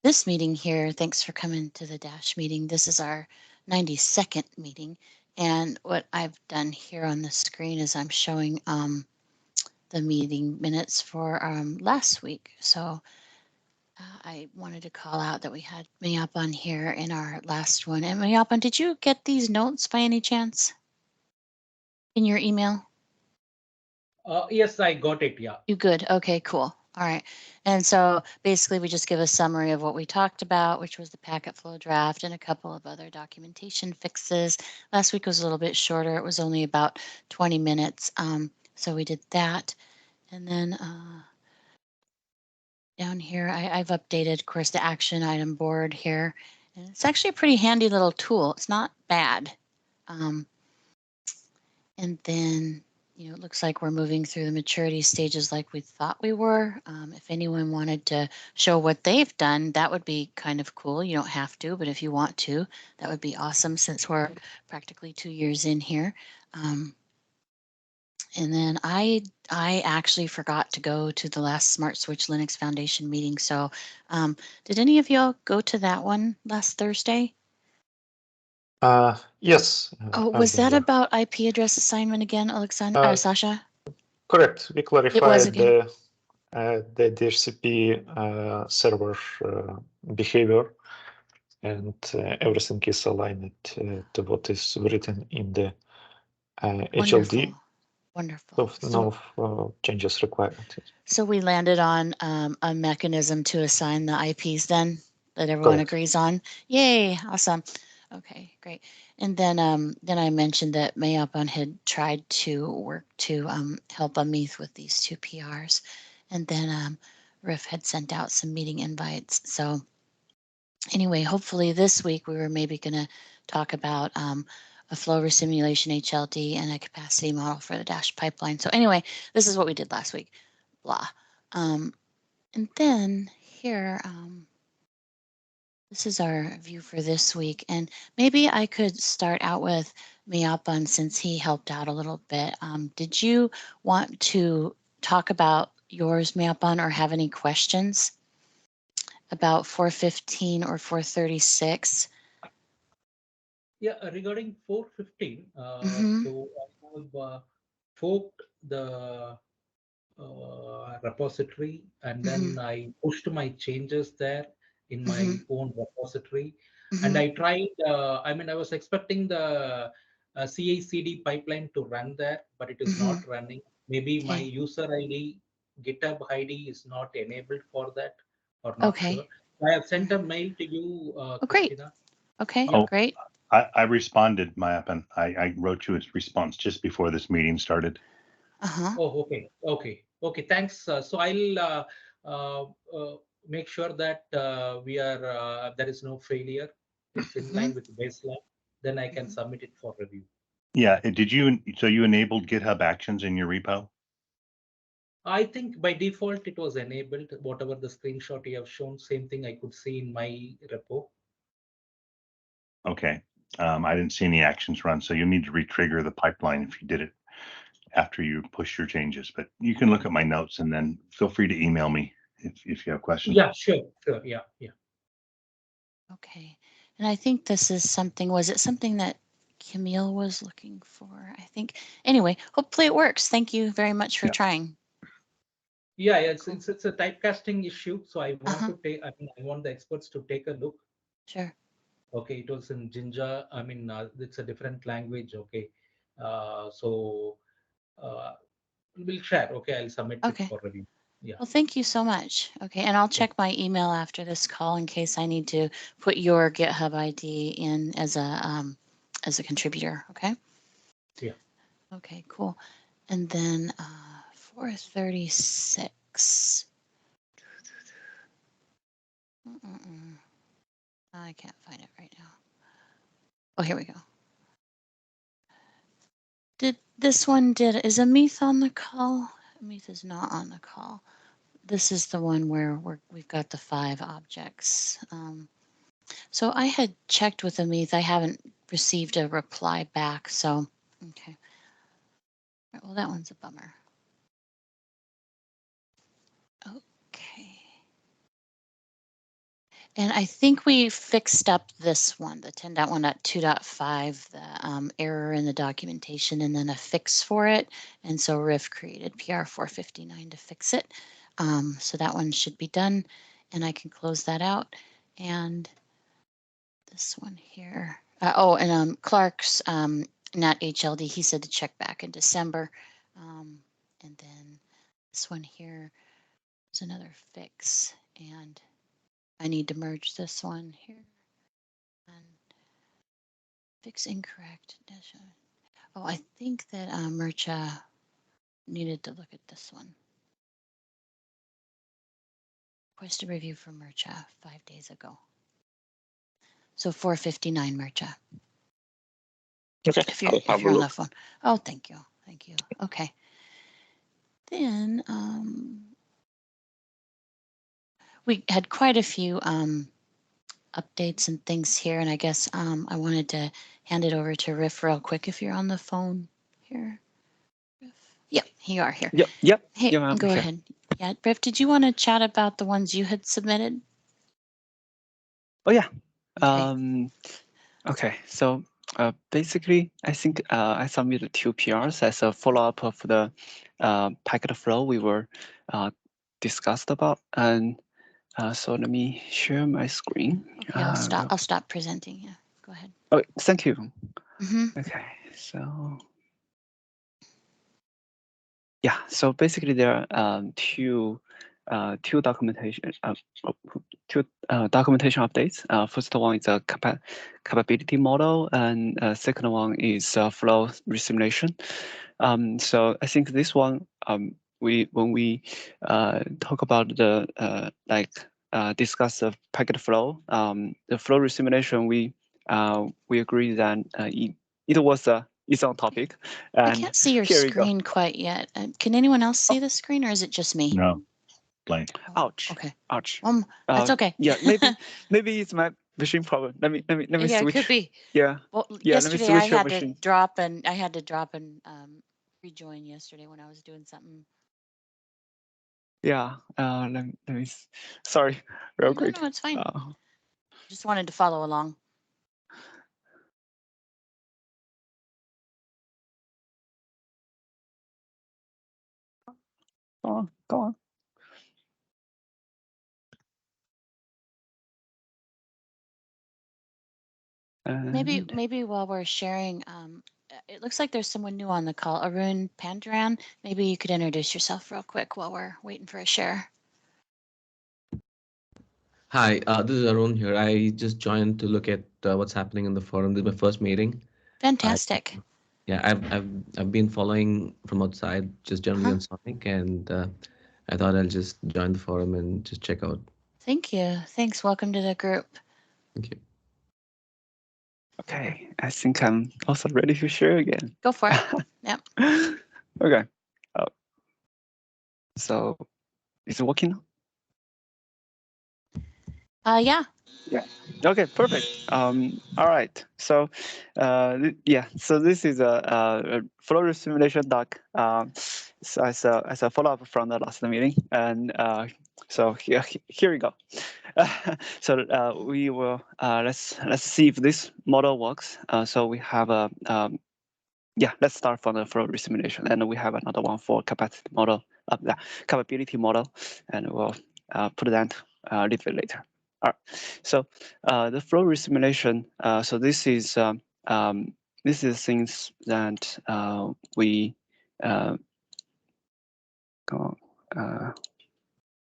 This meeting here, thanks for coming to the Dash meeting. This is our 92nd meeting. And what I've done here on the screen is I'm showing the meeting minutes for last week. So I wanted to call out that we had Mayapan here in our last one. And Mayapan, did you get these notes by any chance in your email? Yes, I got it. Yeah. You good? Okay, cool. All right. And so basically we just give a summary of what we talked about, which was the packet flow draft and a couple of other documentation fixes. Last week was a little bit shorter. It was only about 20 minutes. So we did that. And then down here, I've updated, of course, the action item board here. And it's actually a pretty handy little tool. It's not bad. And then it looks like we're moving through the maturity stages like we thought we were. If anyone wanted to show what they've done, that would be kind of cool. You don't have to, but if you want to, that would be awesome since we're practically 2 years in here. And then I actually forgot to go to the last Smart Switch Linux Foundation meeting. So did any of y'all go to that one last Thursday? Yes. Oh, was that about IP address assignment again, Alexander, Sasha? Correct. We clarified again. the DHCP server behavior, and everything is aligned to what is written in the HLD. Wonderful. So no changes required. So we landed on a mechanism to assign the IPs then that everyone Correct. agrees on. Yay, awesome. Okay, great. And then I mentioned that Mayapan had tried to work to help Amit with these 2 PRs. And then Riff had sent out some meeting invites. So anyway, hopefully this week we were maybe going to talk about a flow resimulation HLD and a capacity model for the Dash pipeline. So anyway, this is what we did last week. Blah. And then here, this is our view for this week. And maybe I could start out with Mayapan since he helped out a little bit. Did you want to talk about yours, Mayapan, or have any questions about 415 or 436? Yeah, regarding 415, so I have forked the repository, and then I pushed my changes there in my own repository. And I tried, I was expecting the CI/CD pipeline to run there, but it is not running. Maybe my user ID, GitHub ID is not enabled for that, or not sure. I have sent a mail to you, Christina. Okay, Yeah. great. I responded, Mayapan. I wrote you a response just before this meeting started. Oh, okay. Thanks. So I'll make sure that there is no failure. It's in line with baseline. Then I can submit it for review. Yeah. So you enabled GitHub Actions in your repo? I think by default it was enabled. Whatever the screenshot you have shown, same thing I could see in my repo. Okay. I didn't see any actions run, so you need to retrigger the pipeline if you did it after you push your changes. But you can look at my notes and then feel free to email me if you have questions. Yeah, sure. Yeah. Okay. And I think this is something, was it something that Camille was looking for? I think, anyway, hopefully it works. Thank you very much for trying. Yeah, it's a typecasting issue. So I want to take, I want the experts to take a look. Sure. Okay, it was in Jinja. It's a different language. Okay, so we'll share. Okay, I'll submit it for review. Yeah. Well, thank you so much. Okay, and I'll check my email after this call in case I need to put your GitHub ID in as a contributor. Okay. Yeah. Okay, cool. And then 436. I can't find it right now. Oh, here we go. Is Amit on the call? Amit is not on the call. This is the one where we've got the 5 objects. So I had checked with Amit. I haven't received a reply back. So, okay. Well, that one's a bummer. Okay. And I think we fixed up this one, the 10.1.2.5, the error in the documentation, and then a fix for it. And so Riff created PR 459 to fix it. So that one should be done, and I can close that out. And this one here. Clark's Nat HLD, he said to check back in December. And then this one here is another fix. And I need to merge this one here. And fix incorrect. Oh, I think that Mircha needed to look at this one. Requested review from Mircha 5 days ago. So 459 Mircha. Okay, If you're on the phone. Oh, thank you. Thank you. Okay. Then we had quite a few updates and things here, and I guess I wanted to hand it over to Riff real quick if you're on the phone here. Riff. Yep, you are here. Yep. Hey, Yeah, go ahead. Yeah, Riff, did you want to chat about the ones you had submitted? Oh yeah. Okay. Okay. So basically, I think I submitted 2 PRs as a follow-up of the packet flow we were discussed about, and so let me share my screen. Okay, I'll stop presenting. Yeah, go ahead. Oh, thank you. Okay, so yeah, so basically there are two documentation documentation updates. First one is a capability model, and second one is flow resimulation. So I think this one when we talk about the discuss the packet flow, the flow resimulation, we agree that it was its own topic. And I can't see your screen quite yet. Can anyone else see the screen, or is it just me? No, blank. Ouch. Okay. Ouch. That's okay. Yeah, maybe it's my machine problem. Let me Yeah, switch. it could be. Yeah. Well, Yeah, yesterday I had to drop and rejoin yesterday when I was doing something. Yeah. Let me. Sorry, real quick. No, it's fine. Just wanted to follow along. Go on. Maybe while we're sharing, it looks like there's someone new on the call, Arun Pandran. Maybe you could introduce yourself real quick while we're waiting for a share. Hi, this is Arun here. I just joined to look at what's happening in the forum. This is my first meeting. Fantastic. I've been following from outside, just generally on SONiC, and I thought I'll just join the forum and just check out. Thank you. Thanks. Welcome to the group. Thank you. Okay, I think I'm also ready to share again. Go for it. Yep. Okay. So, is it working now? Yeah. Yeah. Okay. Perfect. All right. So, yeah. So this is a flow simulation doc. So as a follow up from the last meeting, and so here we go. So we will let's see if this model works. So we have a yeah. Let's start from the flow simulation, and we have another one for capacity model, the capability model, and we'll put that a little bit later. All right. So the flow resimulation. So this is things that we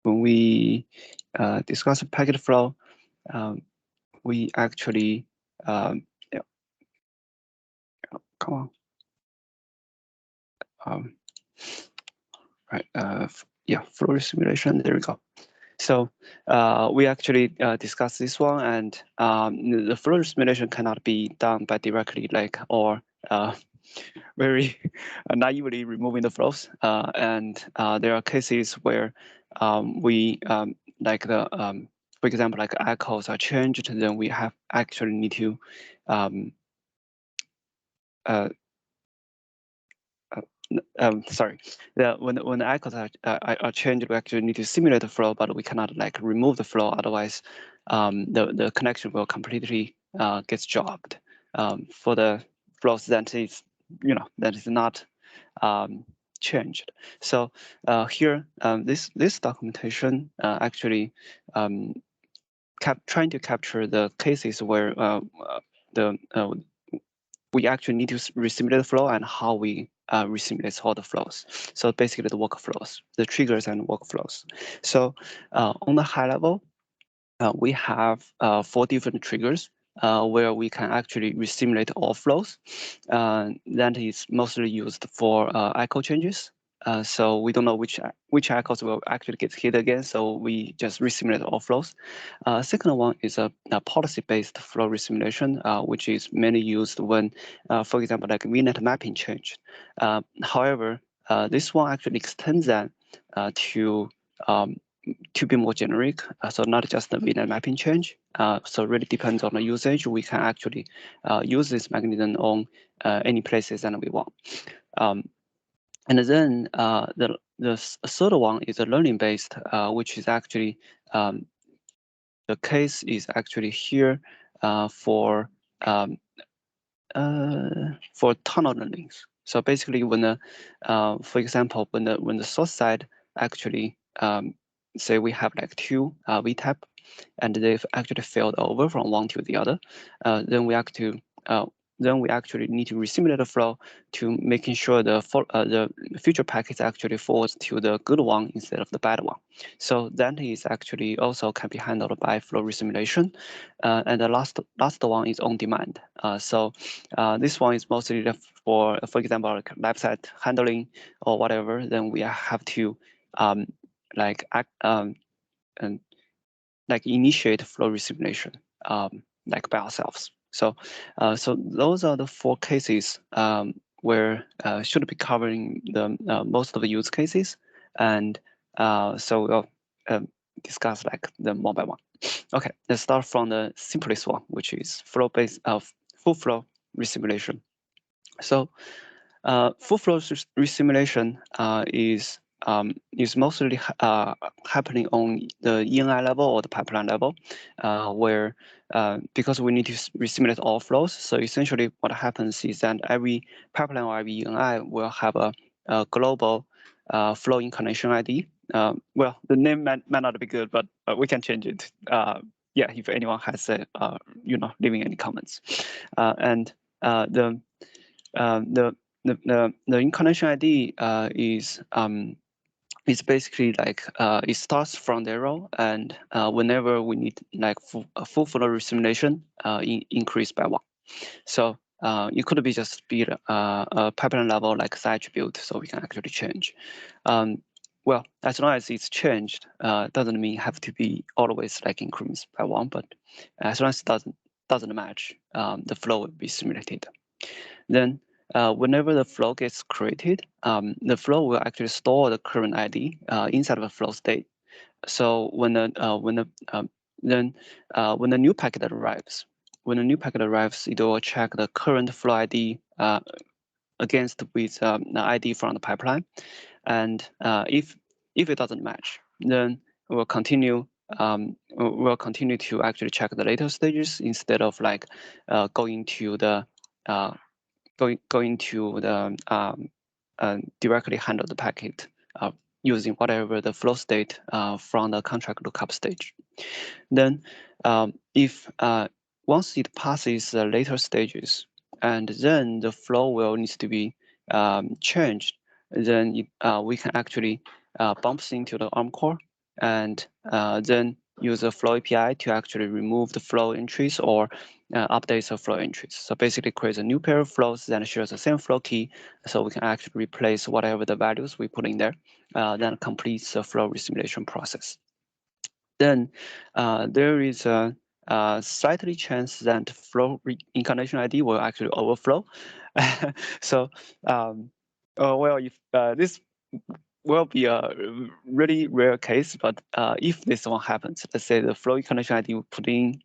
when we discuss packet flow, we actually yeah, come on. Right. Yeah. Flow simulation. There we go. So we actually discussed this one, and the flow simulation cannot be done by directly or very naively removing the flows. And there are cases where we for example, like echoes are changed, then we have actually need to sorry, when the icons are changed, we actually need to simulate the flow, but we cannot like remove the flow. Otherwise, the connection will completely gets dropped for the flows that is that is not changed. So here, this documentation actually trying to capture the cases where we actually need to resimulate the flow and how we resimulate all the flows. So basically the workflows, the triggers and workflows. So on the high level, we have 4 different triggers where we can actually resimulate all flows. That is mostly used for echo changes. So we don't know which echoes will actually get hit again, so we just resimulate all flows. Second one is a policy-based flow resimulation, which is mainly used when, for example, like VNet mapping changed. However, this one actually extends that to be more generic, so not just the VNet mapping change. So really depends on the usage. We can actually use this mechanism on any places that we want. And then the third one is a learning-based, which is actually the case is actually here for tunnel learnings. So basically, when the for example, when the source side actually say we have like 2 VTAP, and they've actually failed over from one to the other, then we actually need to resimulate the flow to making sure the future packets actually falls to the good one instead of the bad one. So that is actually also can be handled by flow resimulation. And the last one is on demand. So this one is mostly for example, like left side handling or whatever. Then we have to like initiate flow resimulation like by ourselves. So so those are the 4 cases where should be covering the most of the use cases, and so we'll discuss like them one by one. Okay, let's start from the simplest one, which is flow-based full flow resimulation. So full flow resimulation is mostly happening on the ENI level or the pipeline level, where because we need to resimulate all flows. So essentially, what happens is that every pipeline or every ENI will have a global flow incarnation ID. Well, the name might not be good, but we can change it. Yeah, if anyone has leaving any comments, and the incarnation ID is basically like it starts from 0, and whenever we need like full flow resimulation, increase by 1. So it could be just be a pipeline level like the attribute, so we can actually change. Well, as long as it's changed, doesn't mean have to be always like increments by 1, but as long as it doesn't match, the flow will be simulated. Then whenever the flow gets created, the flow will actually store the current ID inside of the flow state. So when the new packet arrives, it will check the current flow ID against with the ID from the pipeline, and if it doesn't match, then we'll continue. We'll continue to actually check the later stages instead of like going to the directly handle the packet using whatever the flow state from the contract lookup stage. Then if once it passes the later stages, and then the flow will needs to be changed, then we can actually bumps into the ARM core, and then use a flow API to actually remove the flow entries or updates the flow entries. So basically creates a new pair of flows that shares the same flow key, so we can actually replace whatever the values we put in there, then completes the flow resimulation process. Then there is a slightly chance that flow incarnation ID will actually overflow. So well, if this will be a really rare case, but if this one happens, let's say the flow incarnation ID we put in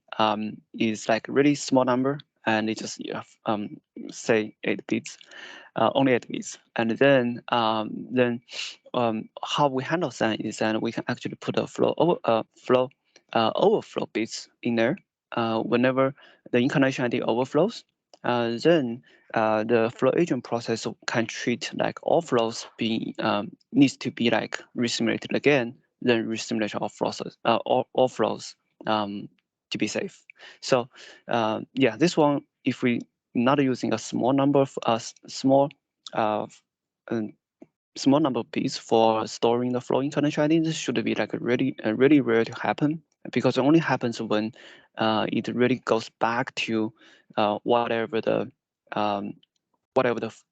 is like a really small number, and it just say 8 bits, only 8 bits. And then how we handle that is that we can actually put a overflow bits in there. Whenever the incarnation ID overflows, then the flow agent process can treat like all flows being needs to be like resimulated again, then resimulation of flows, all flows to be safe. So yeah, this one, if we not using a small number of small number of bits for storing the flow incarnation ID, this should be like really rare to happen, because it only happens when it really goes back to whatever the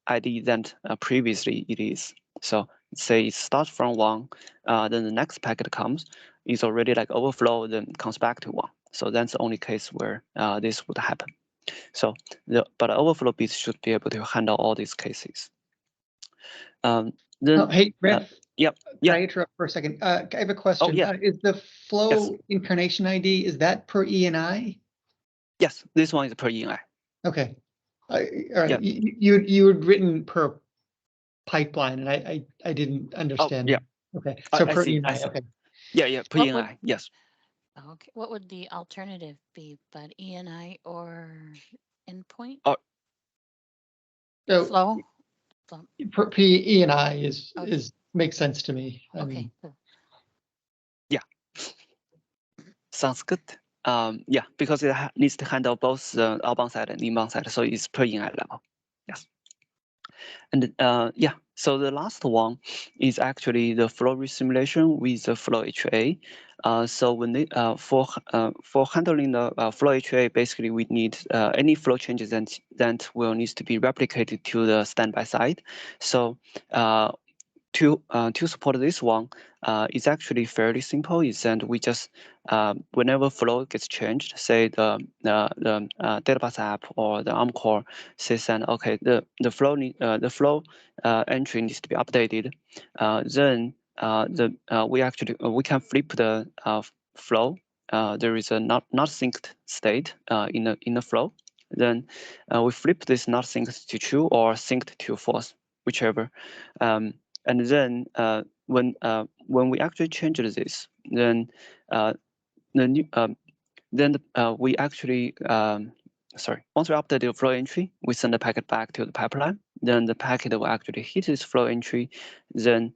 ID that previously it is. So say it starts from 1, then the next packet comes, it's already like overflow, then comes back to 1. So that's the only case where this would happen. So but overflow bits should be able to handle all these cases. Then hey, Rev. Yep. Can I interrupt for a second? I have a question. Oh, yeah. Is the flow incarnation ID, is that per ENI? Yes, this one is per ENI. Okay. All right. Yeah. You had written per pipeline, and I didn't understand. Oh, yeah. Okay. So per ENI. Okay. Yeah, per ENI. Yes. Okay. What would the alternative be, but ENI or endpoint? So Flow? per ENI Okay. is makes sense to me. I Okay. mean, Cool. Yeah. Sounds good. Yeah, because it needs to handle both the outbound side and inbound side, so it's per ENI level. Yes. And yeah, so the last one is actually the flow resimulation with the flow HA. So when they, for handling the flow HA, basically we need any flow changes that will need to be replicated to the standby side. So to support this one, it's actually fairly simple. Is that we just whenever flow gets changed, say the database app or the ARM core says that okay, the flow entry needs to be updated, then we can flip the flow. There is a not synced state in the flow. Then we flip this not synced to true or synced to false, whichever. And then when we actually change this, then we actually once we update the flow entry, we send the packet back to the pipeline. Then the packet will actually hit this flow entry. Then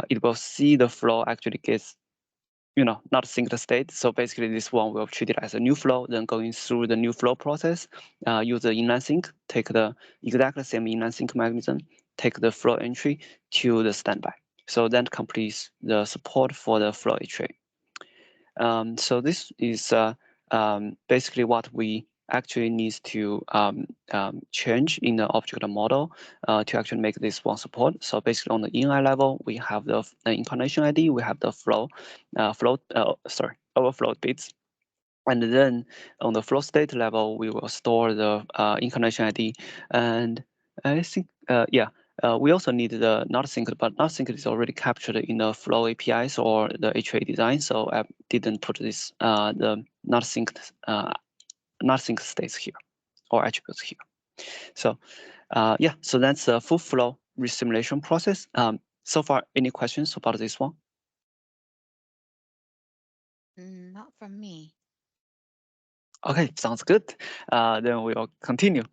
it will see the flow actually gets not synced state. So basically this one will treat it as a new flow, then going through the new flow process, use the inline sync, take the exactly same inline sync mechanism, take the flow entry to the standby. So that completes the support for the flow HA. So this is basically what we actually need to change in the object model to actually make this one support. So basically on the inline level, we have the incarnation ID, we have the overflow bits. And then on the flow state level, we will store the incarnation ID. And I think, we also need the not synced, but not synced is already captured in the flow APIs or the HA design. So I didn't put this the not synced states here or attributes here. So yeah, so that's a full flow resimulation process. So far, any questions about this one? Not from me. Okay, sounds good. Then we will continue.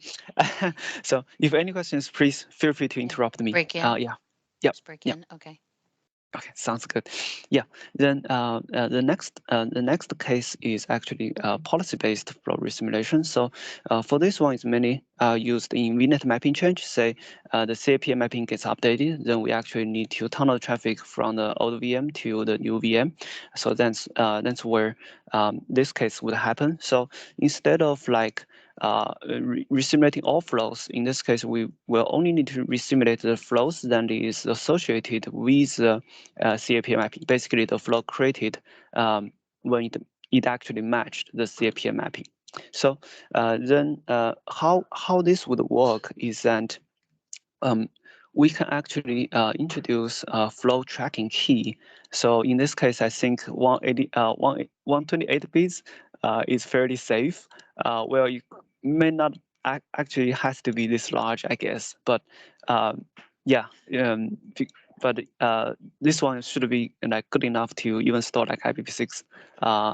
So if any questions, please feel free to interrupt me. Break in. Yeah. Yep. Just break in. Okay. Okay, sounds good. Yeah. Then the next case is actually policy-based flow resimulation. So for this one, it's mainly used in VNet mapping change. Say the CAPA mapping gets updated, then we actually need to tunnel the traffic from the old VM to the new VM. So that's where this case would happen. So instead of like resimulating all flows, in this case, we will only need to resimulate the flows that is associated with the CAPA mapping, basically the flow created when it actually matched the CAPA mapping. So then how this would work is that we can actually introduce a flow tracking key. So in this case, I think 128 bits is fairly safe. Well, you may not actually has to be this large, I guess. But yeah, but this one should be like good enough to even store like IPv6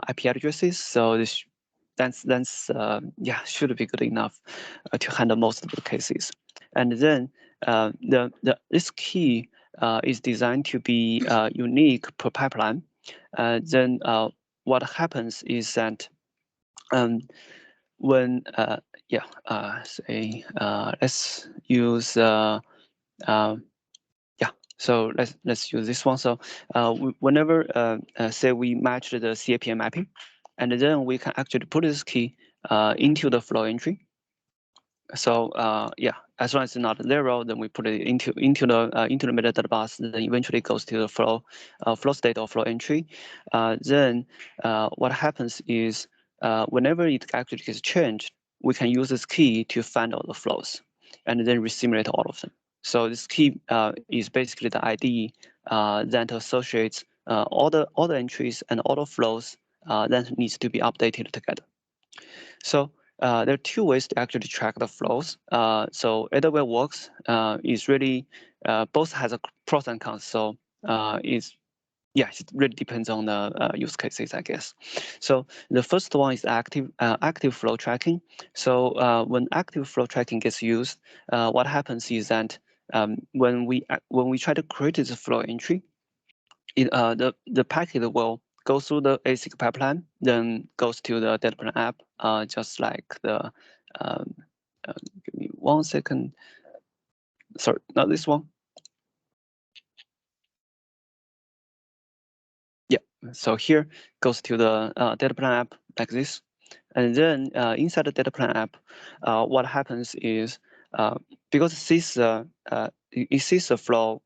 IP addresses. So that's yeah, should be good enough to handle most of the cases. And then this key is designed to be unique per pipeline. Then what happens is that when say let's use yeah, so let's use this one. So whenever say we match the CAPM mapping, and then we can actually put this key into the flow entry. So yeah, as long as it's not 0, then we put it into the metadata bus. Then eventually goes to the flow state or flow entry. Then what happens is whenever it actually gets changed, we can use this key to find all the flows and then resimulate all of them. So this key is basically the ID that associates all the entries and all the flows that needs to be updated together. So there are two ways to actually track the flows. So either way works is really both has a pros and cons. So yeah, it really depends on the use cases, I guess. So the first one is active flow tracking. So when active flow tracking gets used, what happens is that when we try to create this flow entry, the packet will go through the ASIC pipeline, then goes to the data plan app, just like the, give me 1 second. Sorry, not this one. Yeah, so here goes to the data plan app like this. And then inside the data plan app, what happens is because it sees the flow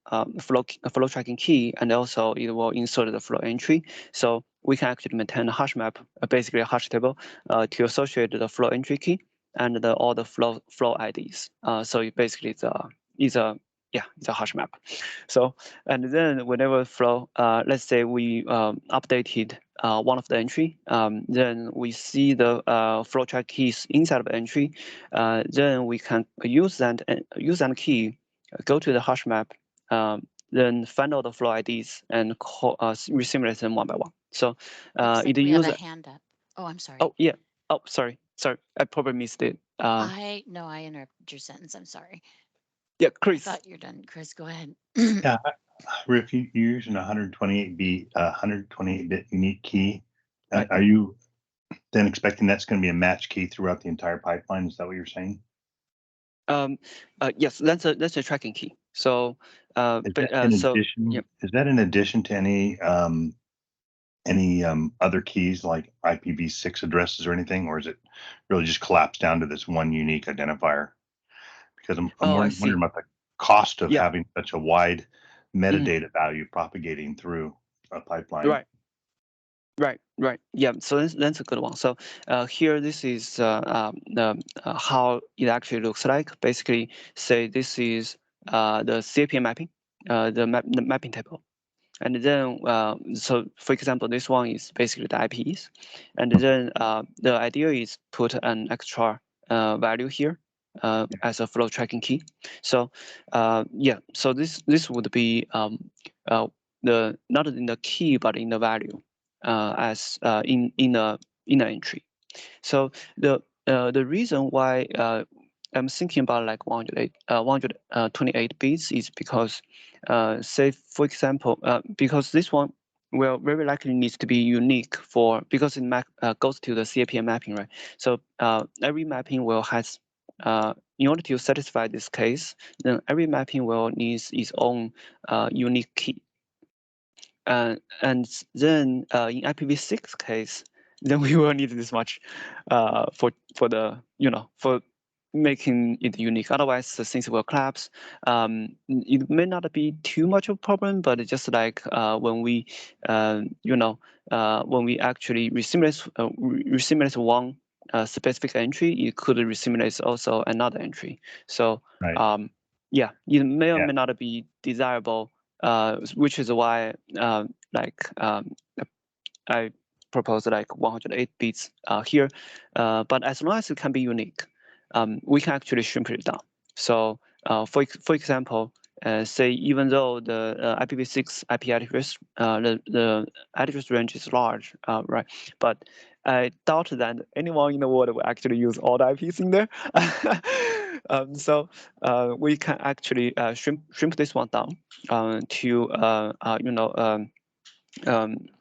tracking key, and also it will insert the flow entry. So we can actually maintain a hash map, basically a hash table, to associate the flow entry key and all the flow IDs. So it basically is a hash map. So and then whenever flow, let's say we updated one of the entry, then we see the flow track keys inside of the entry. Then we can use that key, go to the hash map, then find all the flow IDs and resimulate them one by one. So Looks like it we have uses. a hand up. Oh, I'm sorry. Oh yeah. Oh sorry. I probably missed it. I interrupted your sentence. I'm sorry. Yeah, I Chris. thought you're done. Chris, go ahead. Yeah, Rick, you're using 128-bit unique key. Right. Are you then expecting that's going to be a match key throughout the entire pipeline? Is that what you're saying? Yes, that's a tracking key. So is that in addition to any other keys like IPv6 addresses or anything, or is it really just collapsed down to this one unique identifier? Because I'm wondering about the cost of having such a wide metadata value propagating through a pipeline. Right. Yeah. So that's a good one. So here, this is how it actually looks like. Basically, say this is the CAPM mapping, the mapping table. And then, so for example, this one is basically the IPs. And then the idea is put an extra value here as a flow tracking key. So yeah, so this would be the not in the key, but in the value as in the entry. So the reason why I'm thinking about like 128 bits is because, say for example, because this one will very likely needs to be unique because it goes to the CAPM mapping, right? So every mapping will has in order to satisfy this case, then every mapping will needs its own unique key. And then in IPv6 case, then we will need this much for the for making it unique. Otherwise, the things will collapse. It may not be too much of a problem, but it's just like when we when we actually resimulate one specific entry, it could resimulate also another entry. So yeah, it may or may not be desirable. Which is why I propose like 108 bits here, but as long as it can be unique, we can actually shrink it down. So for example, say even though the IPv6 IP address, the address range is large, right? But I doubt that anyone in the world will actually use all the IPs in there. So we can actually shrink this one down to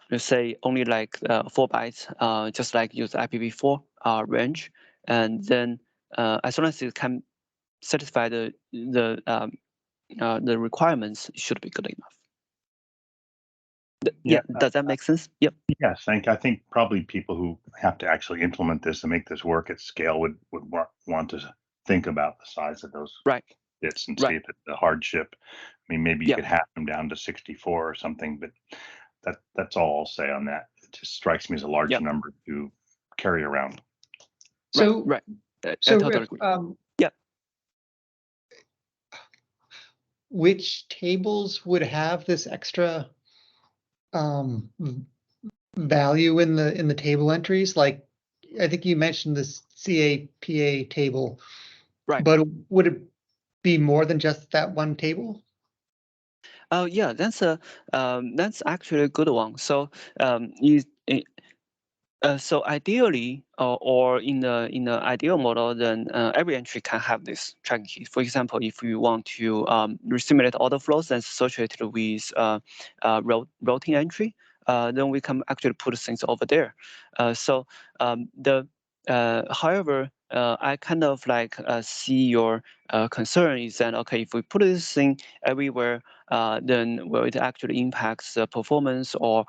let's say only like 4 bytes, just like use IPv4 range, and then as long as it can satisfy the requirements, it should be good enough. Yeah, does that make sense? Yep. Yes, I think probably people who have to actually implement this and make this work at scale would want to think about the size of those bits and see if it's a hardship. I mean, maybe you could hack them down to 64 or something, but that's all I'll say on that. It just strikes me as a large number to carry around. So I totally agree. Which tables would have this extra value in the table entries? Like, I think you mentioned this CAPA table, but would it be more than just that one table? Oh yeah, that's actually a good one. So so ideally, or in the ideal model, then every entry can have this tracking key. For example, if you want to simulate all the flows that's associated with routing entry, then we can actually put things over there. However, I kind of like see your concern is that, okay, if we put this thing everywhere, then will it actually impacts the performance or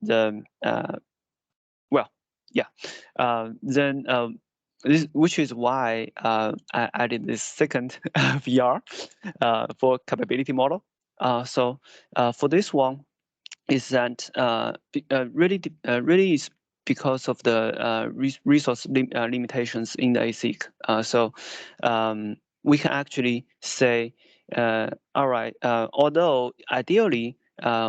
then which is why I added this second VR for capability model. So for this one, is that really is because of the resource limitations in the ASIC. So we can actually say, all right, although ideally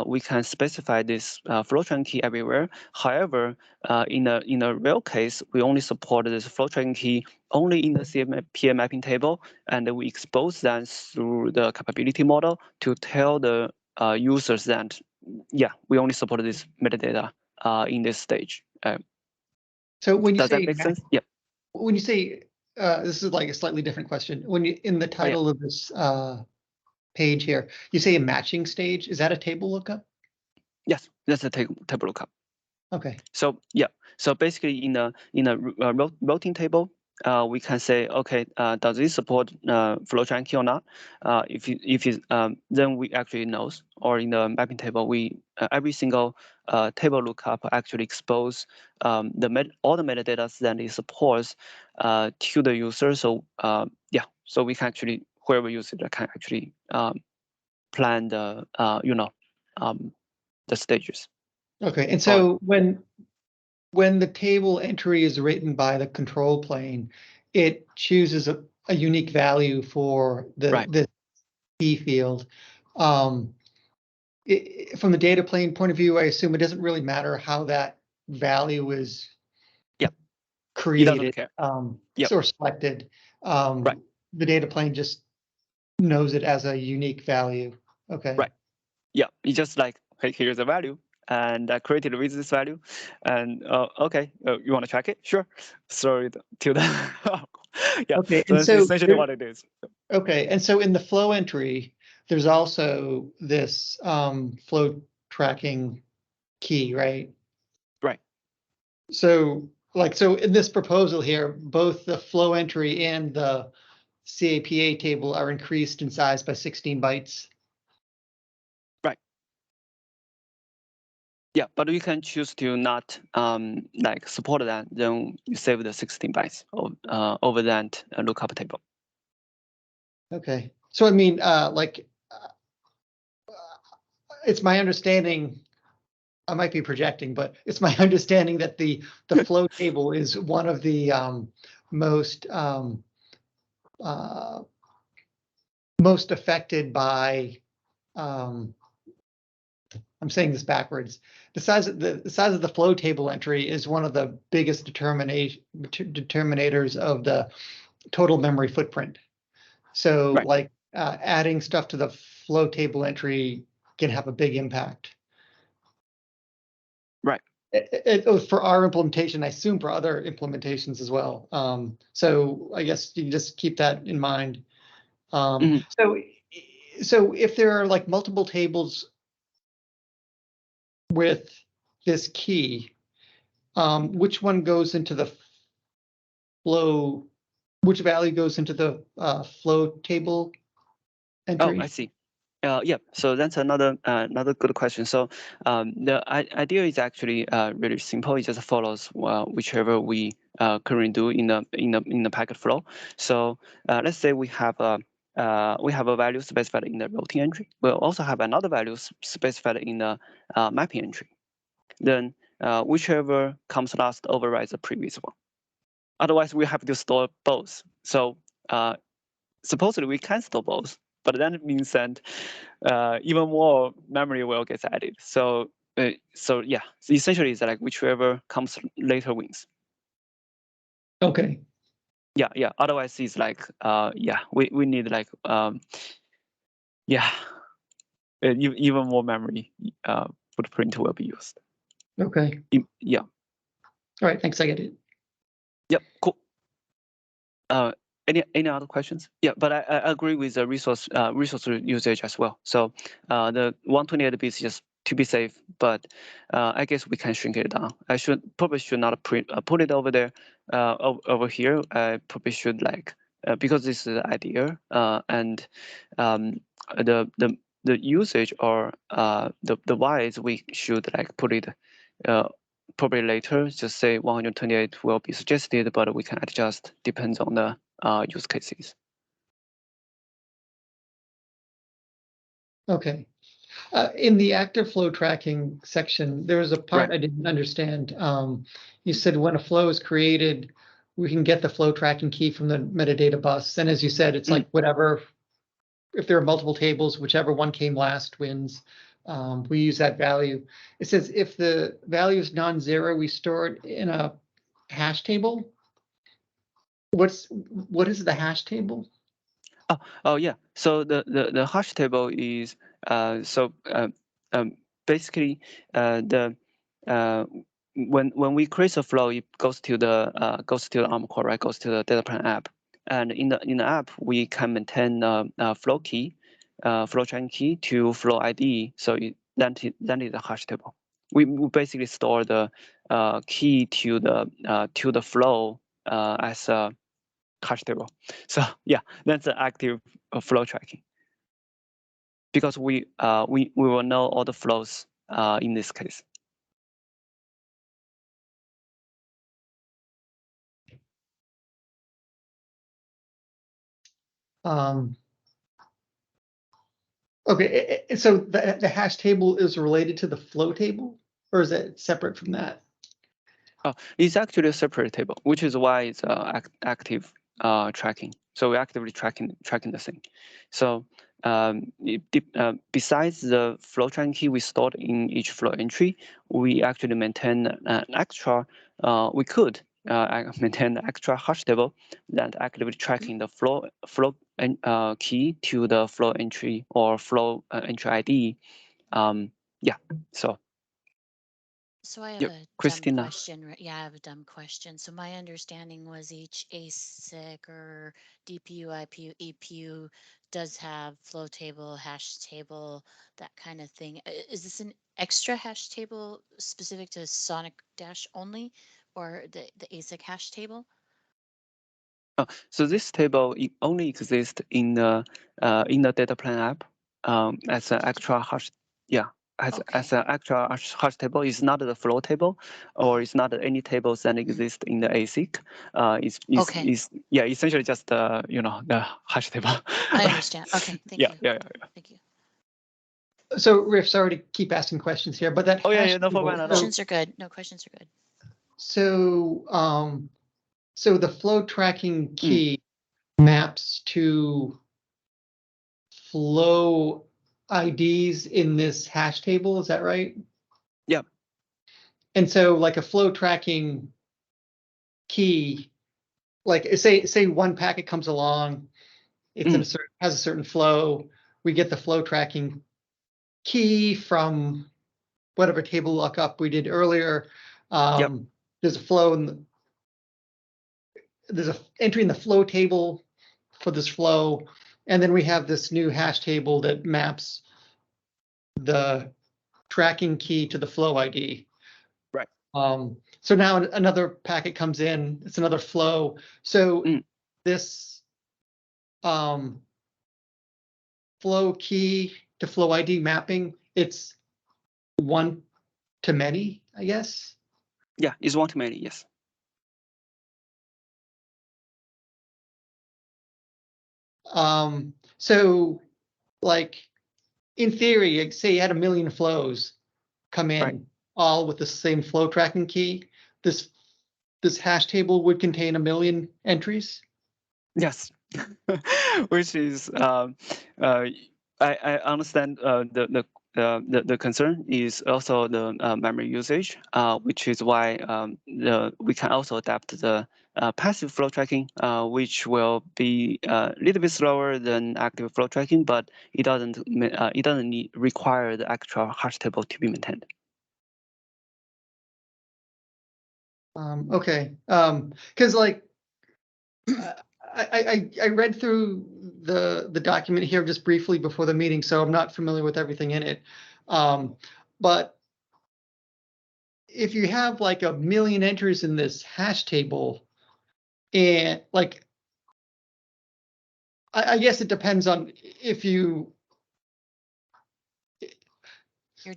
we can specify this flow tracking key everywhere. However, in a real case, we only support this flow tracking key only in the CMPA mapping table, and we expose that through the capability model to tell the users that, yeah, we only support this metadata in this stage. So when you does say that make sense? Yeah. When you say this is like a slightly different question. When you in the title of this page here, you say a matching stage. Is that a table lookup? Yes, that's a table lookup. Okay. So yeah, so basically in a routing table, we can say, okay, does this support flow tracking key or not? If it then we actually knows. Or in the mapping table, we every single table lookup actually expose all the metadata that it supports to the user. So yeah, so we can actually, whoever uses it can actually plan the the stages. Okay, and so when the table entry is written by the control plane, it chooses a unique value for the key field. From the data plane point of view, I assume it doesn't really matter how that value is created or selected. The data plane just knows it as a unique value. Okay. Right. Yeah, it's just like, hey, here's a value, and I created with this value, and okay, you want to track it? Sure. Throw it to the yeah. Okay, so that's essentially what it is. Okay, and so in the flow entry, there's also this flow tracking key, right? Right. So in this proposal here, both the flow entry and the CAPA table are increased in size by 16 bytes. Right. Yeah, but we can choose to not like support that. Then you save the 16 bytes over that lookup table. Okay, so I mean, it's my understanding. I might be projecting, but it's my understanding that the flow table is one of the most affected by I'm saying this backwards. The size of the flow table entry is one of the biggest determinators of the total memory footprint. So like adding stuff to the flow table entry can have a big impact. Right. For our implementation, I assume for other implementations as well. So I guess you just keep that in mind. So if there are like multiple tables with this key, which one goes into the flow? Which value goes into the flow table entry? Oh, I see. Yeah, so that's another good question. So the idea is actually really simple. It just follows whichever we currently do in the packet flow. So let's say we have a value specified in the routing entry. We'll also have another value specified in the mapping entry. Then whichever comes last overrides the previous one. Otherwise, we have to store both. So supposedly we can store both, but then it means that even more memory will get added. So yeah, so essentially it's like whichever comes later wins. Okay. Yeah. Otherwise it's like we need like even more memory footprint will be used. Okay. Yeah. All right. Thanks. I get it. Yep. Cool. Any other questions? Yeah, but I agree with the resource usage as well. So the 128 bits just to be safe, but I guess we can shrink it down. I probably should not put it over there over here. I probably should like because this is the idea and the usage or the whys we should like put it probably later. Just say 128 will be suggested, but we can adjust depends on the use cases. Okay. In the active flow tracking section, there was a part I didn't understand. You said when a flow is created, we can get the flow tracking key from the metadata bus. And as you said, it's like whatever, if there are multiple tables, whichever one came last wins. We use that value. It says if the value is non-zero, we store it in a hash table. What is the hash table? Oh yeah. So the hash table is basically when we create a flow, it goes to the ARM core, right? Goes to the data plan app, and in the app we can maintain a flow key, flow tracking key to flow ID. So that is a hash table. We basically store the key to the flow as a hash table. So yeah, that's an active flow tracking because we will know all the flows in this case. Okay, so the hash table is related to the flow table, or is it separate from that? Oh, it's actually a separate table, which is why it's active tracking. So we're actively tracking the thing. So besides the flow tracking key we stored in each flow entry, we actually maintain an extra. We could maintain an extra hash table that actively tracking the flow key to the flow entry or flow entry ID. Yeah. So I have a Christina. dumb question. Yeah, I have a dumb question. So my understanding was each ASIC or DPU, IPU, EPU does have flow table, hash table, that kind of thing. Is this an extra hash table specific to SONiC Dash only, or the ASIC hash table? Oh, so this table only exists in the data plan app as an extra hash. Yeah, as an extra hash table. It's not the flow table, or it's not any tables that exist in the ASIC. It's essentially just the hash table. I understand. Okay, thank you. Yeah. Thank you. So Riff, sorry to keep asking questions here, but that no problem. Questions are good. No, questions are good. So so the flow tracking key maps to flow IDs in this hash table, is that right? Yeah. And so like a flow tracking key, like say one packet comes along, it's in a certain, has a certain flow, we get the flow tracking key from whatever table lookup we did earlier. There's a flow in there's a entry in the flow table for this flow, and then we have this new hash table that maps the tracking key to the flow ID. Right. So now another packet comes in, it's another flow. So this flow key to flow ID mapping, it's one to many, I guess. Yeah, it's one to many, yes. So like in theory, say you had 1 million flows come in all with the same flow tracking key, this hash table would contain 1 million entries? Yes, which is I understand the concern is also the memory usage, which is why we can also adapt the passive flow tracking, which will be a little bit slower than active flow tracking, but it doesn't require the actual hash table to be maintained. Okay, because like I read through the document here just briefly before the meeting, so I'm not familiar with everything in it. But if you have like 1 million entries in this hash table, and like, I guess it depends on if you're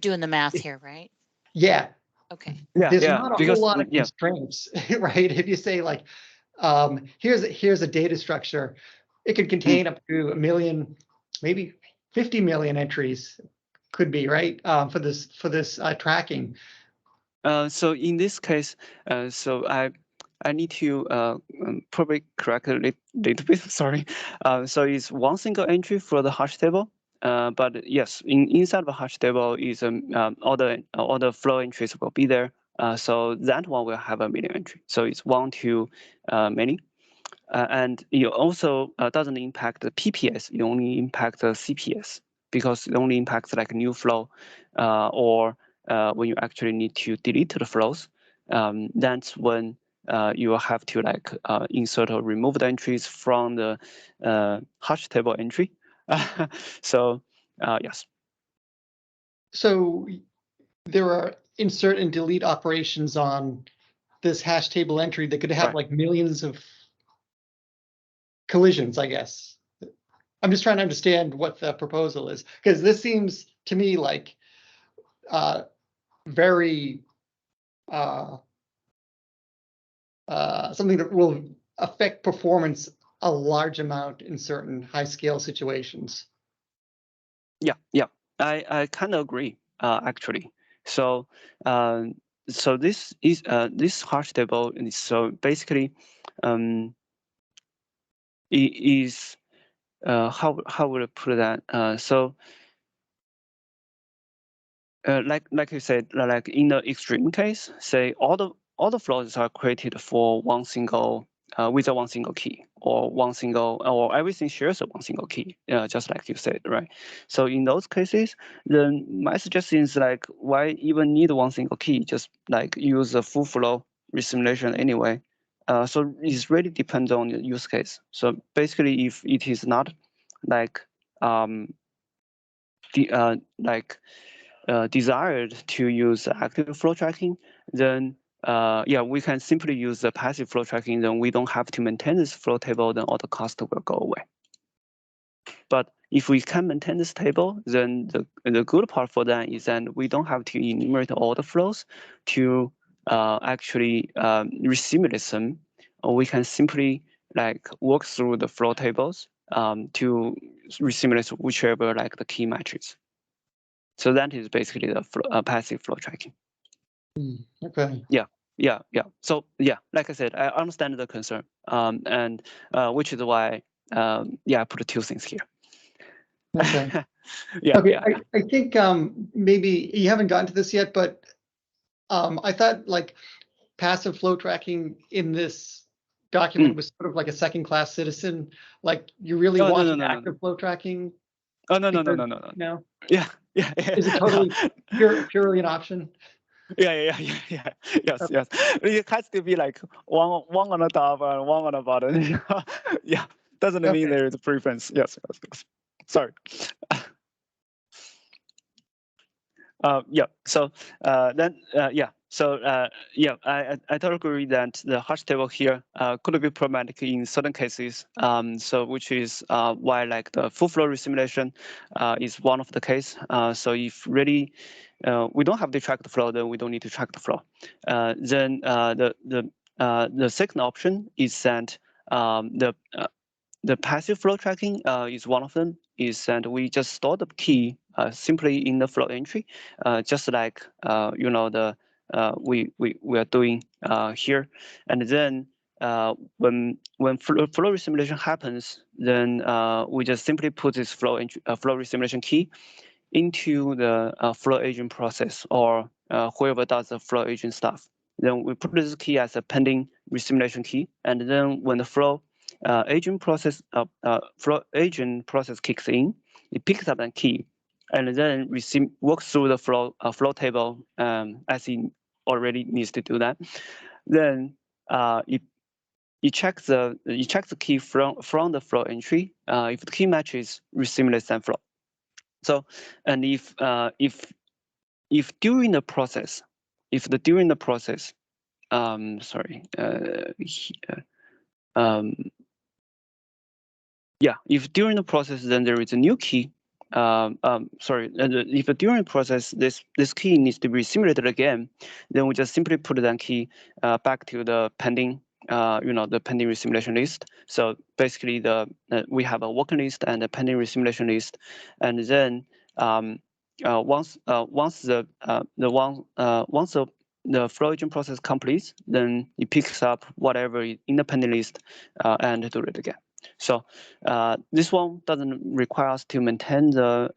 doing the math here, right? Yeah. Okay. There's not a whole lot of constraints, right? If you say like, here's a data structure, it could contain up to 1 million, maybe 50 million entries, could be, right? For this tracking. So in this case, so I need to probably correct a little bit. Sorry. So it's one single entry for the hash table. But yes, inside the hash table is all the flow entries will be there. So that one will have 1 million entry. So it's one to many. And it also doesn't impact the PPS. It only impacts the CPS because it only impacts like new flow or when you actually need to delete the flows. That's when you will have to like insert or remove the entries from the hash table entry. So yes. So there are insert and delete operations on this hash table entry that could have like millions of collisions, I guess. I'm just trying to understand what the proposal is, because this seems to me like very something that will affect performance a large amount in certain high scale situations. Yeah, I kind of agree actually. So so this is this hash table, and so basically it is how would I put that? So like you said, like in the extreme case, say all the flows are created for one single with a one single key, or one single, or everything shares a one single key, just like you said, right? So in those cases, then my suggestion is like, why even need one single key? Just like use a full flow resimulation anyway. So it really depends on the use case. So basically, if it is not like desired to use active flow tracking, then yeah, we can simply use the passive flow tracking. Then we don't have to maintain this flow table. Then all the cost will go away. But if we can maintain this table, then the good part for that is that we don't have to enumerate all the flows to actually resimulate them. Or we can simply like work through the flow tables to resimulate whichever like the key matches. So that is basically the passive flow tracking. Okay. Yeah. So yeah, like I said, I understand the concern, and which is why yeah, I put two things here. Okay. Yeah. Okay, Yeah. I think maybe you haven't gotten to this yet, but I thought like passive flow tracking in this document was sort of like a second-class citizen. Like you really want active flow tracking. Oh no. No. Yeah. Is it totally purely an option? Yeah. Yes. It has to be like one on the top and one on the bottom. Yeah. Doesn't mean there is a preference. Yes. Sorry. Yeah. So then yeah. So yeah, I totally agree that the hash table here could be problematic in certain cases. So which is why like the full flow resimulation is one of the case. So if really we don't have to track the flow, then we don't need to track the flow. Then the second option is that the passive flow tracking is one of them. Is that we just store the key simply in the flow entry, just like you know the we are doing here, and then when flow resimulation happens, then we just simply put this flow resimulation key into the flow agent process or whoever does the flow agent stuff. Then we put this key as a pending resimulation key, and then when the flow agent process kicks in, it picks up that key, and then works through the flow table as it already needs to do that. Then it checks the key from the flow entry. If the key matches, resimulates that flow. So, and if during the process, yeah, if during the process then there is a new key, if during the process this key needs to be simulated again, then we just simply put that key back to the pending, the pending resimulation list. So basically, we have a working list and a pending resimulation list, and then once the flow agent process completes, then it picks up whatever is in the pending list and do it again. So this one doesn't require us to maintain the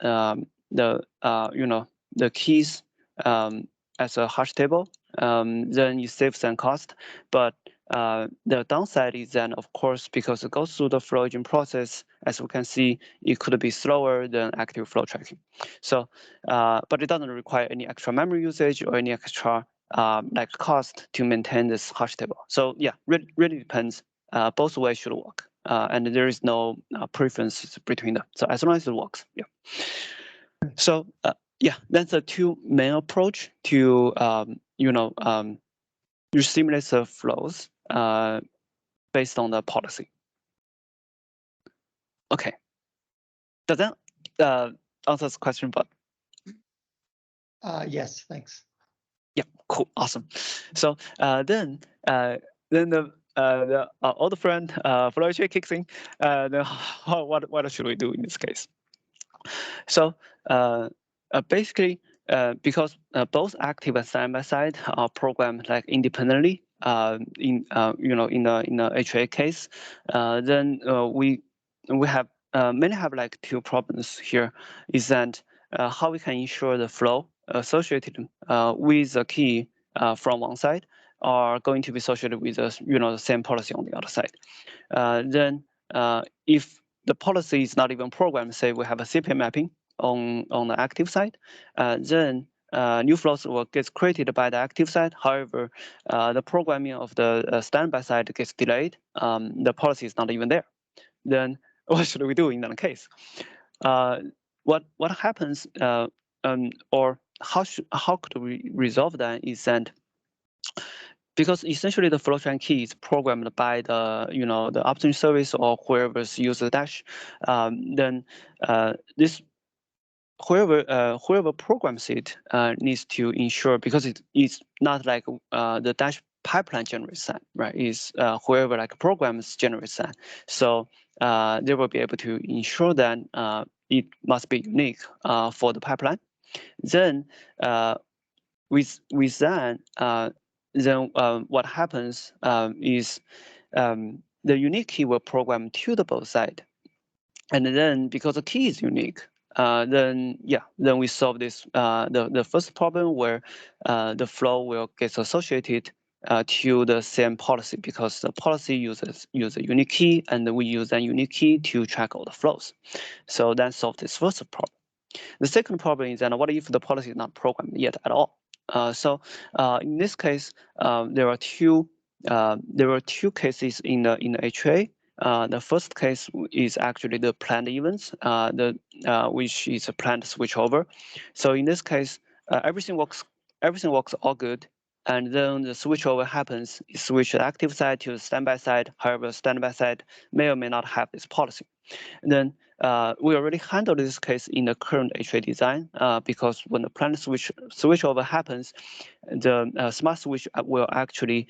keys as a hash table. Then you save some cost, but the downside is then, of course, because it goes through the flow agent process, as we can see, it could be slower than active flow tracking. So, but it doesn't require any extra memory usage or any extra like cost to maintain this hash table. So yeah, really depends. Both ways should work, and there is no preference between them. So as long as it works, yeah. So yeah, that's the two main approach to resimulate the flows based on the policy. Okay, does that answer the question, Bob? Yes, thanks. Yeah, cool, awesome. So then the old friend flow tree kicks in. Then what should we do in this case? So basically, because both active and side by side are programmed like independently in the HA case, then we have many have like two problems here. Is that how we can ensure the flow associated with the key from one side are going to be associated with the same policy on the other side. Then if the policy is not even programmed, say we have a CPM mapping on the active side, then new flows will get created by the active side. However, the programming of the standby side gets delayed. The policy is not even there. Then what should we do in that case? What happens, or how could we resolve that? Is that because essentially the flow train key is programmed by the upstream service or whoever's uses the dash, then this whoever programs it needs to ensure, because it's not like the dash pipeline generates that, right? Is whoever like programs generates that. So they will be able to ensure that it must be unique for the pipeline. Then with that, then what happens is the unique key will program to the both side, and then because the key is unique, then we solve this the first problem where the flow will get associated to the same policy, because the policy use a unique key, and we use that unique key to track all the flows. So that solves this first problem. The second problem is that what if the policy is not programmed yet at all? So in this case, there are two cases in the HA. The first case is actually the planned events, which is a planned switchover. So in this case, everything works all good, and then the switchover happens. You switch the active side to the standby side. However, standby side may or may not have this policy. And then we already handled this case in the current HA design, because when the planned switchover happens, the smart switch will actually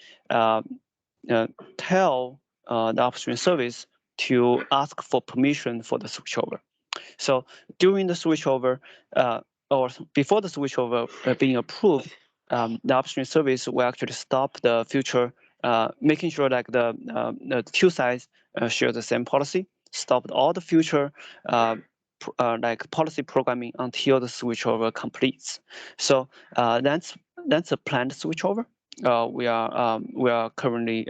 tell the upstream service to ask for permission for the switchover. So during the switchover, or before the switchover being approved, the upstream service will actually stop the future, making sure like the two sides share the same policy, stop all the future like policy programming until the switchover completes. So that's a planned switchover. We are currently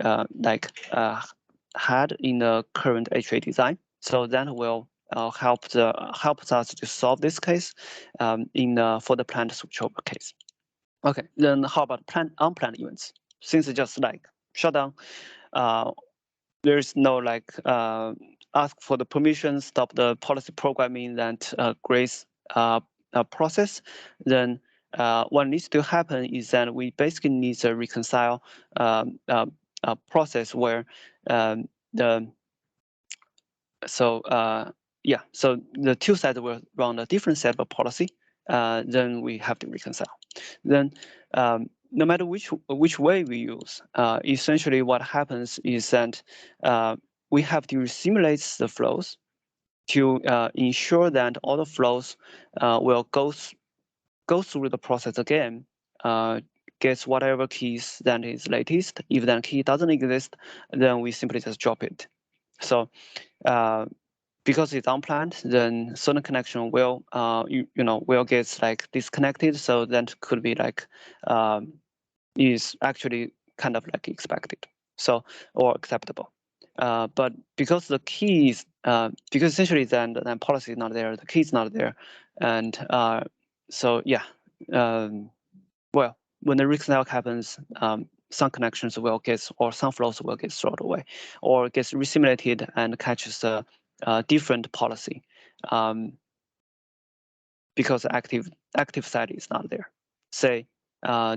had in the current HA design. So that will helps us to solve this case for the planned switchover case. Okay, then how about unplanned events? Since it's just like shutdown, there is no like ask for the permission, stop the policy programming, that grace process. Then what needs to happen is that we basically need to reconcile a process where so the two sides will run a different set of policy. Then we have to reconcile. Then no matter which way we use, essentially what happens is that we have to simulate the flows to ensure that all the flows will go through the process again, gets whatever keys that is latest. If that key doesn't exist, then we simply just drop it. So because it's unplanned, then certain connection will will get like disconnected. So that could be like is actually kind of like expected, so or acceptable. But because the key is because essentially then the policy is not there, the key is not there, and so yeah, well, when the reconcile happens, some connections will get, or some flows will get thrown away, or gets resimulated and catches a different policy, because the active side is not there. Say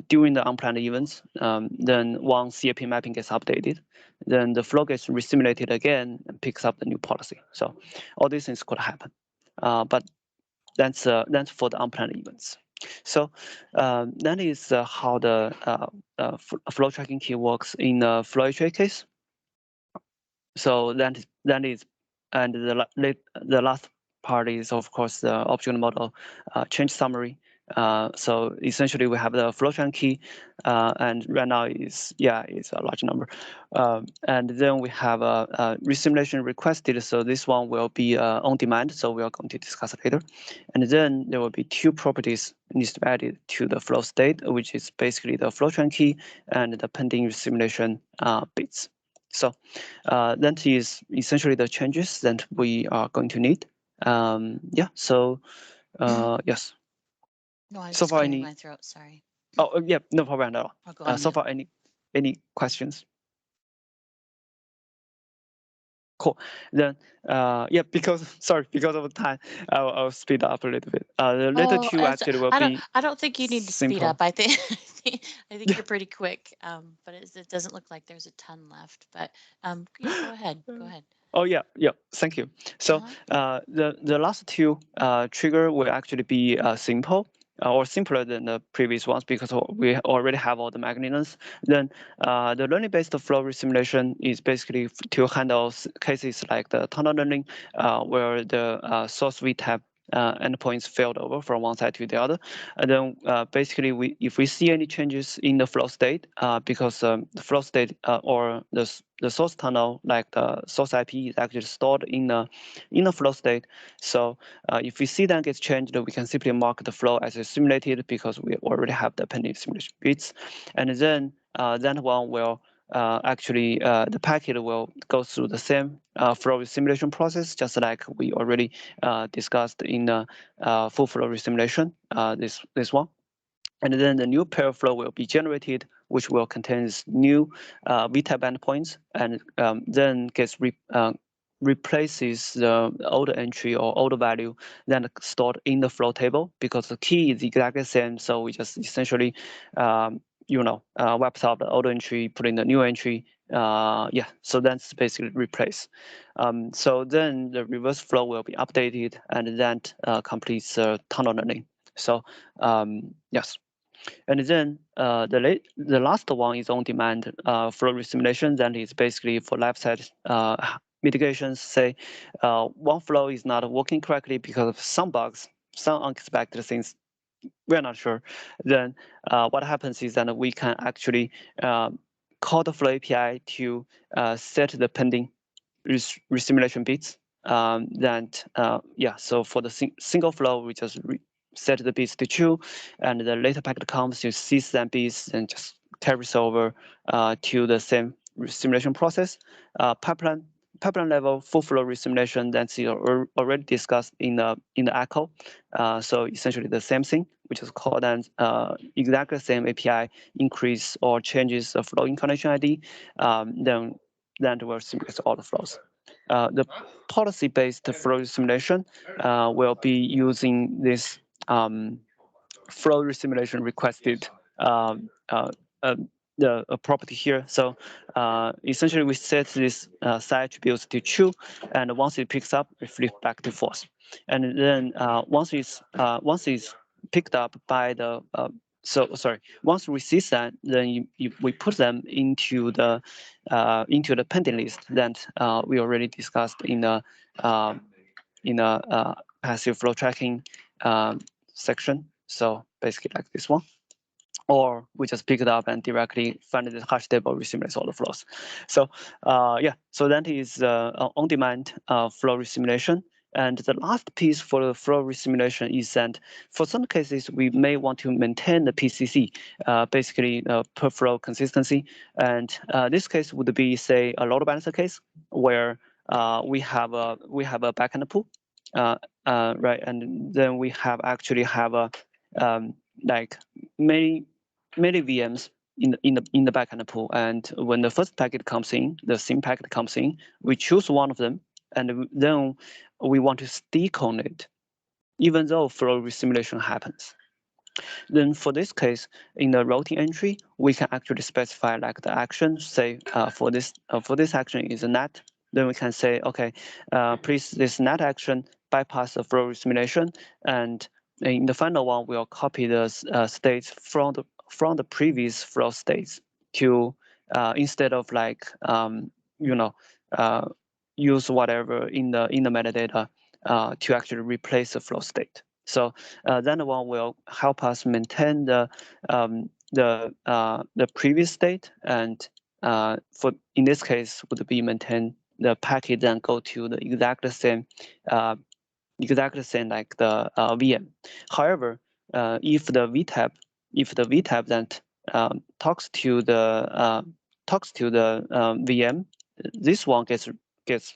during the unplanned events, then one CAP mapping gets updated, then the flow gets resimulated again and picks up the new policy. So all these things could happen, but that's for the unplanned events. So that is how the flow tracking key works in the flow HA case. So that is, and the last part is of course the object model change summary. So essentially we have the flow tracking key, and right now it's a large number, and then we have a resimulation requested. So this one will be on demand. So we are going to discuss it later, and then there will be two properties needs to be added to the flow state, which is basically the flow tracking key and the pending resimulation bits. So that is essentially the changes that we are going to need. So yes. No, I was so just far clearing my throat, sorry. Oh, yeah, no problem at all. I'll go on so mute. far, any questions? Cool. Then, because of time, I'll speed up a little bit. The later two actually will be. I don't think you need to speed up. I think you're pretty quick. But it doesn't look like there's a ton left. But yeah, go ahead. Go ahead. Oh yeah. Thank you. So the last two trigger will actually be simple. Or simpler than the previous ones, because we already have all the mechanisms. Then the learning-based flow resimulation is basically to handle cases like the tunnel learning, where the source VTAP endpoints failed over from one side to the other. And then basically, if we see any changes in the flow state, because the flow state or the source tunnel, like the source IP, is actually stored in the flow state. So if we see that gets changed, we can simply mark the flow as simulated because we already have the pending simulation bits, and then that one will actually the packet will go through the same flow simulation process, just like we already discussed in the full flow simulation. This one. And then the new pair flow will be generated, which will contain new VTAP endpoints, and then gets replaces the old entry or old value then stored in the flow table, because the key is exactly the same. So we just essentially, wiped out the old entry, put in the new entry. Yeah, so that's basically replace. So then the reverse flow will be updated, and that completes tunnel learning. So yes. And then the last one is on-demand flow simulation. That is basically for left side mitigations. Say one flow is not working correctly because of some bugs, some unexpected things. We're not sure. Then what happens is that we can actually call the flow API to set the pending resimulation bits. So for the single flow, we just set the bits to true, and the later packet comes to seize that bits and just carries over to the same simulation process. Pipeline level full flow resimulation that's already discussed in the echo. So essentially the same thing, which is called an exactly the same API increase or changes the flow incarnation ID. Then will simulate all the flows. The policy-based flow simulation will be using this flow simulation requested the property here. So essentially, we set this side attributes to true, and once it picks up, we flip back to false. And then once it's picked up by the once we see that, then we put them into the pending list that we already discussed in the passive flow tracking section. So basically like this one. Or we just pick it up and directly find the hash table, resimulates all the flows. So so that is on-demand flow resimulation. And the last piece for the flow resimulation is that for some cases, we may want to maintain the PCC, basically per flow consistency. And this case would be, say, a load balancer case where we have a backend pool, right? And then we actually have a like many VMs in the backend pool, and when the first packet comes in, the SYN packet comes in, we choose one of them, and then we want to stick on it, even though flow resimulation happens. Then for this case, in the routing entry, we can actually specify like the action. Say for this action is a NAT. Then we can say, okay, please this NAT action bypass the flow resimulation, and in the final one, we'll copy the states from the previous flow states to instead of like use whatever in the metadata to actually replace the flow state. So then one will help us maintain the previous state, and for in this case would be maintain the packet and go to the exact same like the VM. However, if the VTAP then talks to the VM, this one gets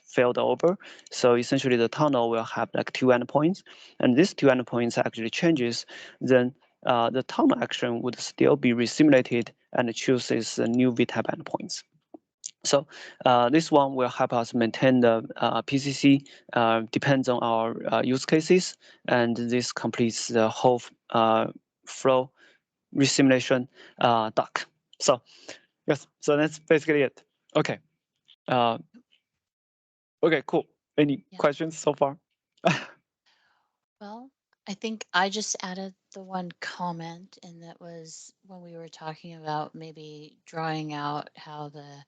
failed over. So essentially, the tunnel will have like two endpoints, and these two endpoints actually changes. Then the tunnel action would still be resimulated and chooses the new VTAP endpoints. So this one will help us maintain the PCC, depends on our use cases, and this completes the whole flow resimulation doc. So yes, so that's basically it. Okay. Okay, cool. Any questions so far? Well, I think I just added the one comment, and that was when we were talking about maybe drawing out how the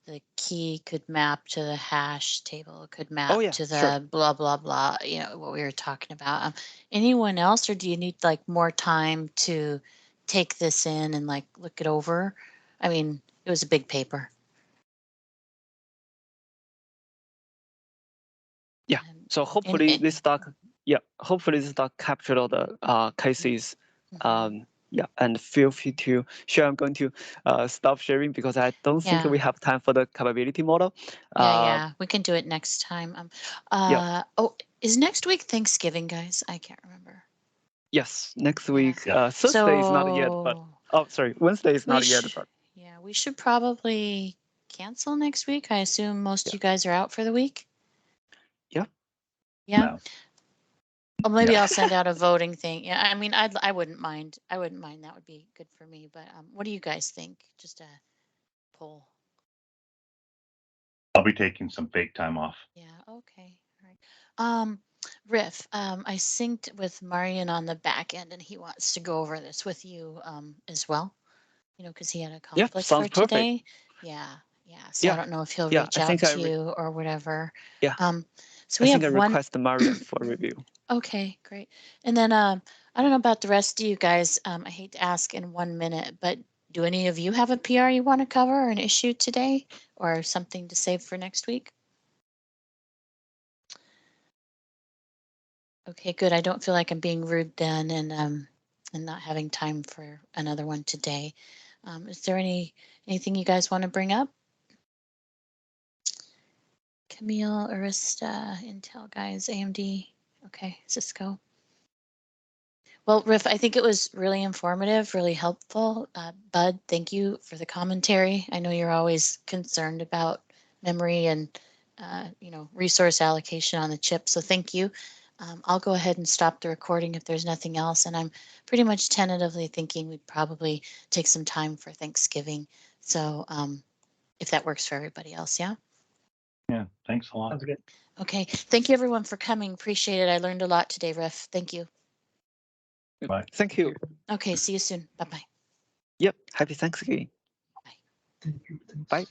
the key could map to the hash table, could map to the sure. blah, blah, blah, what we were talking about. Anyone else, or do you need like more time to take this in and like look it over? I mean, it was a big paper. Yeah. So hopefully this doc, hopefully this doc captured all the cases. Yeah, and feel free to share. I'm going to stop sharing because I don't think we have time for the capability model. Yeah, we can do it next time. Oh, is next week Thanksgiving, guys? I can't remember. Yes, next week. Thursday is not yet, but sorry, Wednesday is not yet. But yeah, we should probably cancel next week. I assume most of you guys are out for the week. Yeah. Yeah. No. Well, maybe I'll send out a voting thing. Yeah, I mean, I wouldn't mind. I wouldn't mind. That would be good for me. But what do you guys think? Just a poll. I'll be taking some fake time off. Yeah. Okay. All right. Riff, I synced with Marian on the back end, and he wants to go over this with you as well. Because he had a conflict for today. Yeah. So I don't know if he'll reach out to you or whatever. Yeah. So we have one. Request Marian for review. Okay, great. And then I don't know about the rest of you guys. I hate to ask in 1 minute, but do any of you have a PR you want to cover or an issue today or something to save for next week? Okay, good. I don't feel like I'm being rude then and not having time for another one today. Is there anything you guys want to bring up? Camille, Arista, Intel guys, AMD, okay, Cisco. Well, Riff, I think it was really informative, really helpful. Bud, thank you for the commentary. I know you're always concerned about memory and resource allocation on the chip, so thank you. I'll go ahead and stop the recording if there's nothing else, and I'm pretty much tentatively thinking we'd probably take some time for Thanksgiving. So if that works for everybody else, yeah? Yeah, thanks a lot. Sounds good. Okay, thank you everyone for coming. Appreciate it. I learned a lot today, Riff. Thank you. Bye. Thank you. Okay, see you soon. Bye-bye. Yep. Happy Thanksgiving. Bye. Thank you. Bye.